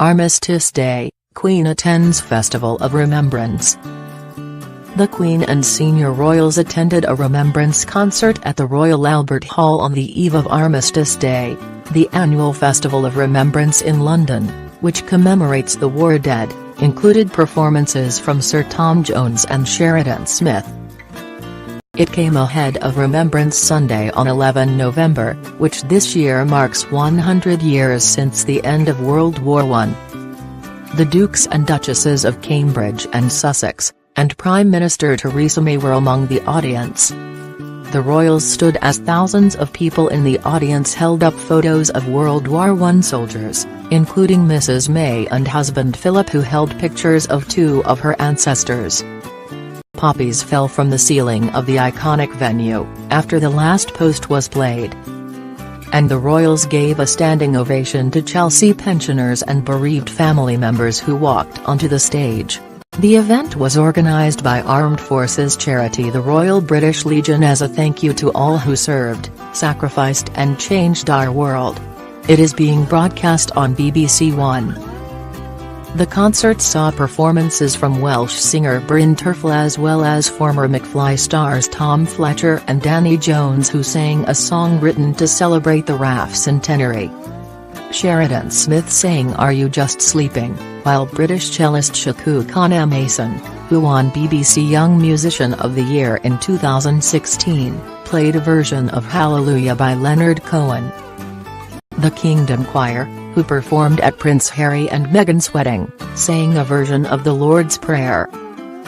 Armistice Day, Queen attends Festival of Remembrance. The Queen and senior royals attended a remembrance concert at the Royal Albert Hall on the eve of Armistice Day, the annual Festival of Remembrance in London, which commemorates the war dead, included performances from Sir Tom Jones and Sheridan Smith. It came ahead of Remembrance Sunday on 11 November, which this year marks 100 years since the end of World War I. The Dukes and Duchesses of Cambridge and Sussex, and Prime Minister Theresa May were among the audience. The royals stood as thousands of people in the audience held up photos of World War I soldiers, including Mrs. May and husband Philip, who held pictures of two of her ancestors. Poppies fell from the ceiling of the iconic venue, after the last post was played. And the royals gave a standing ovation to Chelsea pensioners and bereaved family members who walked onto the stage. The event was organised by Armed Forces charity the Royal British Legion as a thank you to all who served, sacrificed and changed our world. It is being broadcast on BBC One. The concert saw performances from Welsh singer Bryn Terfel as well as former McFly stars Tom Fletcher and Danny Jones, who sang a song written to celebrate the RAF centenary. Sheridan Smith sang Are You Just Sleeping, while British cellist Shaku Khan Mason, who won BBC Young Musician of the Year in 2016, played a version of Hallelujah by Leonard Cohen. The Kingdom Choir, who performed at Prince Harry and Meghan's wedding, sang a version of the Lord's Prayer.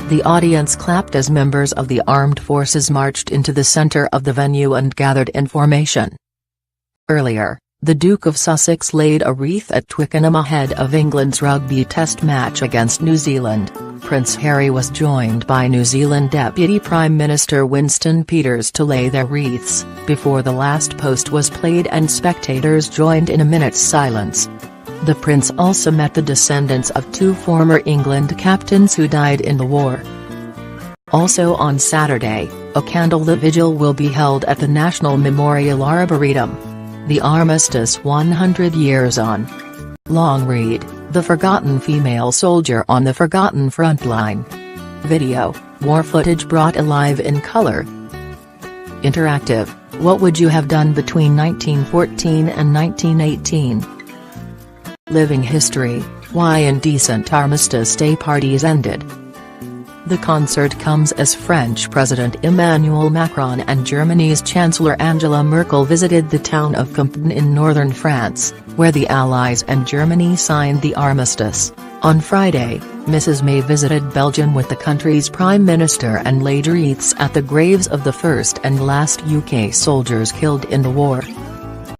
The audience clapped as members of the armed forces marched into the centre of the venue and gathered in formation. Earlier, the Duke of Sussex laid a wreath at Twickenham ahead of England's rugby test match against New Zealand. Prince Harry was joined by New Zealand Deputy Prime Minister Winston Peters to lay their wreaths, before the last post was played and spectators joined in a minute's silence. The Prince also met the descendants of two former England captains who died in the war. Also on Saturday, a candlelit vigil will be held at the National Memorial Arboretum. The Armistice 100 Years On. Long read, The Forgotten Female Soldier on the Forgotten Frontline. Video, war footage brought alive in color. Interactive, What would you have done between 1914 and 1918? Living history, Why indecent Armistice Day parties ended. The concert comes as French President Emmanuel Macron and Germany's Chancellor Angela Merkel visited the town of Compiègne in northern France, where the Allies and Germany signed the armistice. On Friday, Mrs. May visited Belgium with the country's Prime Minister and laid wreaths at the graves of the first and last UK soldiers killed in the war.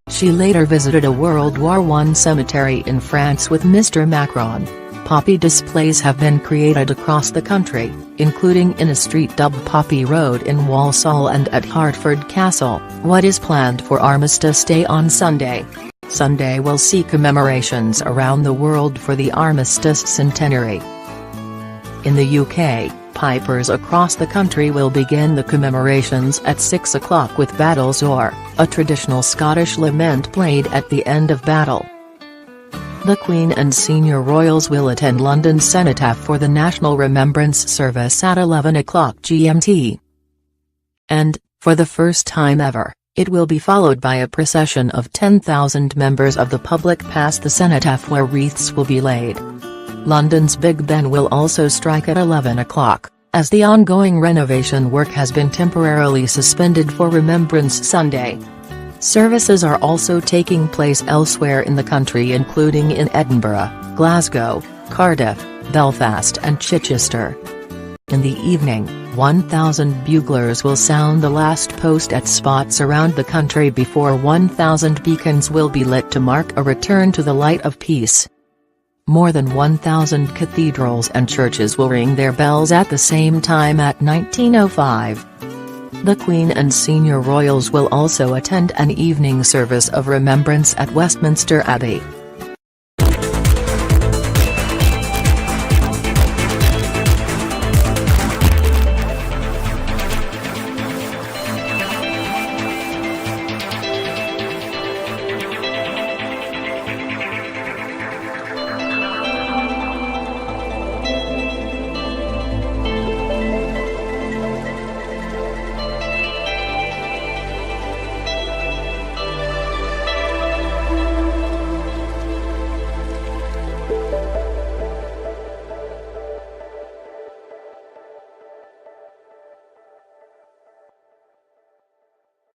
She later visited a World War I cemetery in France with Mr. Macron. Poppy displays have been created across the country, including in a street dubbed Poppy Road in Walsall and at Hertford Castle. What is planned for Armistice Day on Sunday? Sunday will see commemorations around the world for the Armistice centenary. In the UK, pipers across the country will begin the commemorations at 6 o'clock with Battles O'er, a traditional Scottish lament played at the end of battle. The Queen and senior royals will attend London's Cenotaph for the National Remembrance Service at 11 o'clock GMT. And, for the first time ever, it will be followed by a procession of 10,000 members of the public past the Cenotaph where wreaths will be laid. London's Big Ben will also strike at 11 o'clock, as the ongoing renovation work has been temporarily suspended for Remembrance Sunday. Services are also taking place elsewhere in the country, including in Edinburgh, Glasgow, Cardiff, Belfast and Chichester. In the evening, 1,000 buglers will sound the last post at spots around the country before 1,000 beacons will be lit to mark a return to the light of peace. More than 1,000 cathedrals and churches will ring their bells at the same time at 19:05. The Queen and senior royals will also attend an evening service of remembrance at Westminster Abbey.